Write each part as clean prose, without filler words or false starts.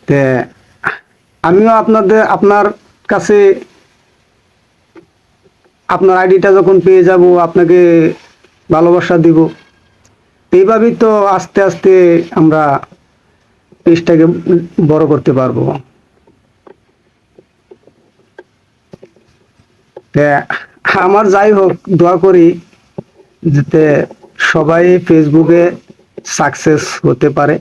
তে আমিও আপনার কাছে আপনার আইডিটা যখন পেয়ে যাব আপনাকে ভালোবাসা দিব। এইভাবেই তো আস্তে আস্তে আমরা পেজটাকে বড় করতে পারবো। আমার যাই হোক, দোয়া করি যাতে সবাই ফেসবুকে সাকসেস হতে পারে।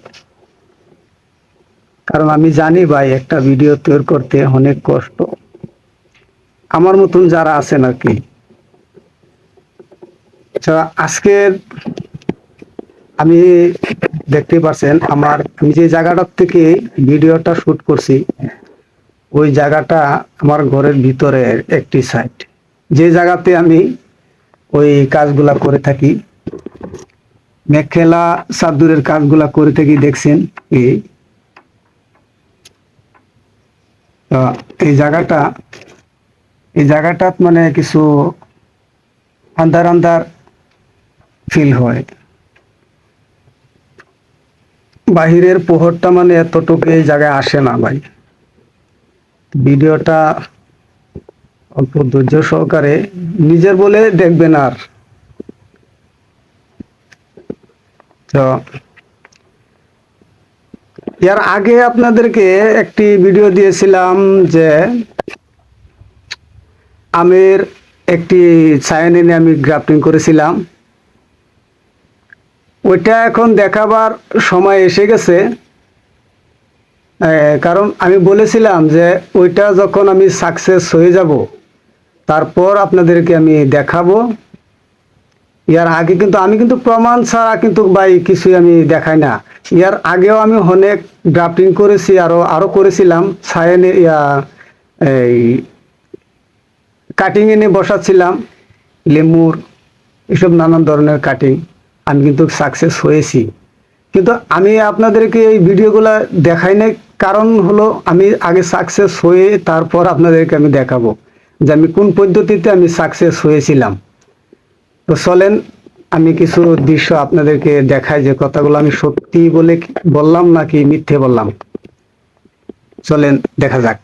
কারণ আমি জানি ভাই, একটা ভিডিও তৈরি করতে অনেক কষ্ট, আমার মতন যারা আছেন আর কি। আজকের আমি দেখতে পাচ্ছেন আমি যে জায়গাটার থেকে ভিডিওটা শুট করছি, ওই জায়গাটা আমার ঘরের ভিতরে একটি সাইড, যে জায়গাতে আমি ওই কাজগুলা করে থাকি, মেখেলা চাদরের কাজগুলা করে থাকি। দেখছেন এই জায়গাটা মানে কিছু আন্ধার আন্ধার ফিল হয়। বাহিরের পোহরটা মানে এতটুকু এই জায়গায় আসে না ভাই। ভিডিওটা অল্প ধৈর্য সহকারে নিজের বলে দেখবেন। আর তো এর আগে আপনাদেরকে একটি ভিডিও দিয়েছিলাম যে আমের একটি ছায়া এনে আমি গ্রাফটিং করেছিলাম। ওইটা এখন দেখাবার সময় এসে গেছে। কারণ আমি বলেছিলাম যে ওইটা যখন আমি সাকসেস হয়ে যাব তারপর আপনাদেরকে আমি দেখাবো। এর আগে কিন্তু আমি প্রমাণ ছাড়া কিন্তু ভাই কিছুই আমি দেখাই না। এর আগেও আমি অনেক ড্রাফটিং করেছি, আরো করেছিলাম ছায়ানে এই কাটিং এনে বসাচ্ছিলাম, লেমুর এসব নানান ধরনের কাটিং। আমি কিন্তু সাকসেস হয়েছি, কিন্তু আমি আপনাদেরকে এই ভিডিওগুলো দেখাই নাই। কারণ হলো আমি আগে সাকসেস হয়ে তারপর আপনাদেরকে আমি দেখাবো যে আমি কোন পদ্ধতিতে আমি সাকসেস হয়েছিলাম। তো চলেন আমি কিছু দৃশ্য আপনাদেরকে দেখাই, যে কথাগুলো আমি সত্যি বললাম নাকি মিথ্যে বললাম। চলেন দেখা যাক।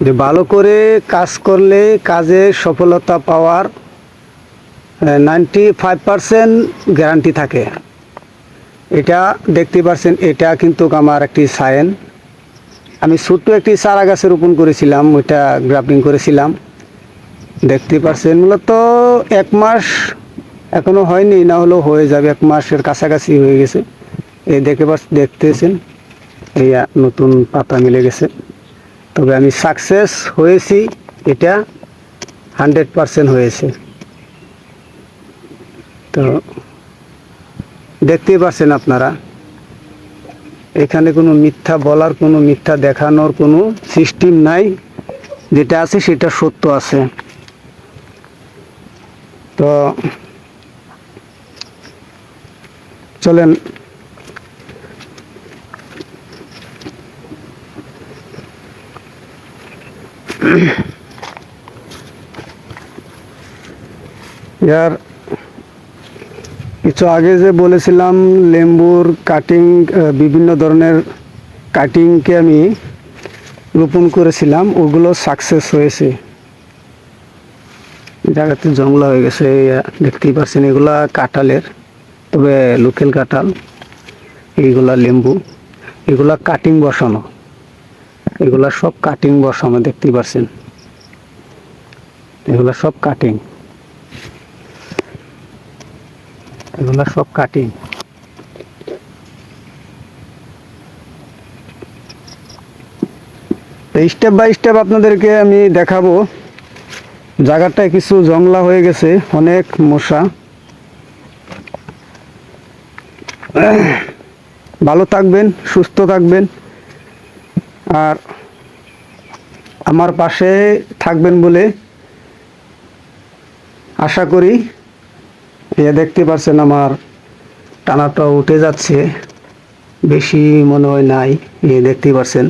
যে ভালো করে কাজ করলে কাজে সফলতা পাওয়ার 95% গ্যারান্টি থাকে। এটা দেখতে পাচ্ছেন, এটা কিন্তু আমার একটি সায়েন। আমি ছোট্ট একটি চারা গাছে রোপণ করেছিলাম, ওইটা গ্রাফটিং করেছিলাম। দেখতে পাচ্ছেন মূলত 1 মাস এখনো হয়নি, না হলেও হয়ে যাবে, 1 মাসের কাছাকাছি হয়ে গেছে। এই দেখতেছেন এই নতুন পাতা মিলে গেছে। তবে আমি সাকসেস হয়েছি, এটা 100% হয়েছে। তো দেখতেই পাচ্ছেন আপনারা, এখানে কোনো মিথ্যা বলার, কোনো মিথ্যা দেখানোর কোনো সিস্টেম নাই। যেটা আছে সেটা সত্য আছে। তো চলেন यार কিছু আগে যে বলেছিলাম লেম্বুর কাটিং, বিভিন্ন ধরনের কাটিংকে আমি রোপণ করেছিলাম, ওগুলো সাকসেস হয়েছে। জায়গাতে জংলা হয়ে গেছে, দেখতেই পাচ্ছেন। এগুলা কাঁঠালের, তবে লোকাল কাঁঠাল। এইগুলা লেম্বু, এগুলা কাটিং বসানো, এগুলা সব কাটিং বসানো, দেখতেই পাচ্ছেন। এগুলা সব কাটিং, এগুলা সব কাটিং। স্টেপ বাই স্টেপ আপনাদেরকে আমি দেখাবো। জায়গাটায় কিছু জংলা হয়ে গেছে, অনেক মশা। ভালো থাকবেন, সুস্থ থাকবেন, আর আমার পাশে থাকবেন বলে আশা করি। দেখতে পাচ্ছেন আমার টানাটা উঠে যাচ্ছে, বেশি মনে হয় নাই। দেখতে পাচ্ছেন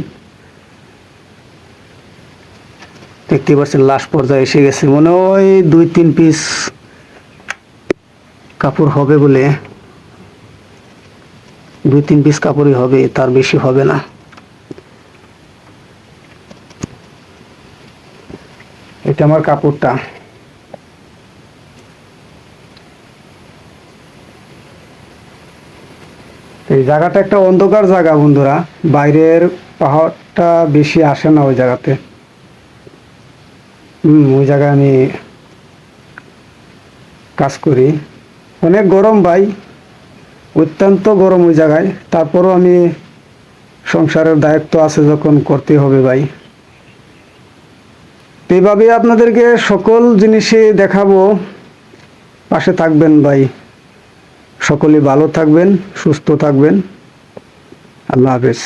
লাস্ট পর্যায়ে এসে গেছে। মনে হয় 2-3 পিস কাপড় হবে বলে। 2-3 পিস কাপড়ই হবে, তার বেশি হবে না। এটা আমার কাপড়টা। এই জায়গাটা একটা অন্ধকার জায়গা বন্ধুরা, বাইরের পাহাড়টা বেশি আসে না ওই জায়গাতে। ওই জায়গায় আমি কাজ করি। অনেক গরম ভাই, অত্যন্ত গরম ওই জায়গায়। তারপরও আমি সংসারের দায়িত্ব আছে যখন, করতে হবে ভাই। এইভাবে আপনাদেরকে সকল জিনিসই দেখাবো, পাশে থাকবেন ভাই। সকলে ভালো থাকবেন, সুস্থ থাকবেন। আল্লাহ হাফেজ।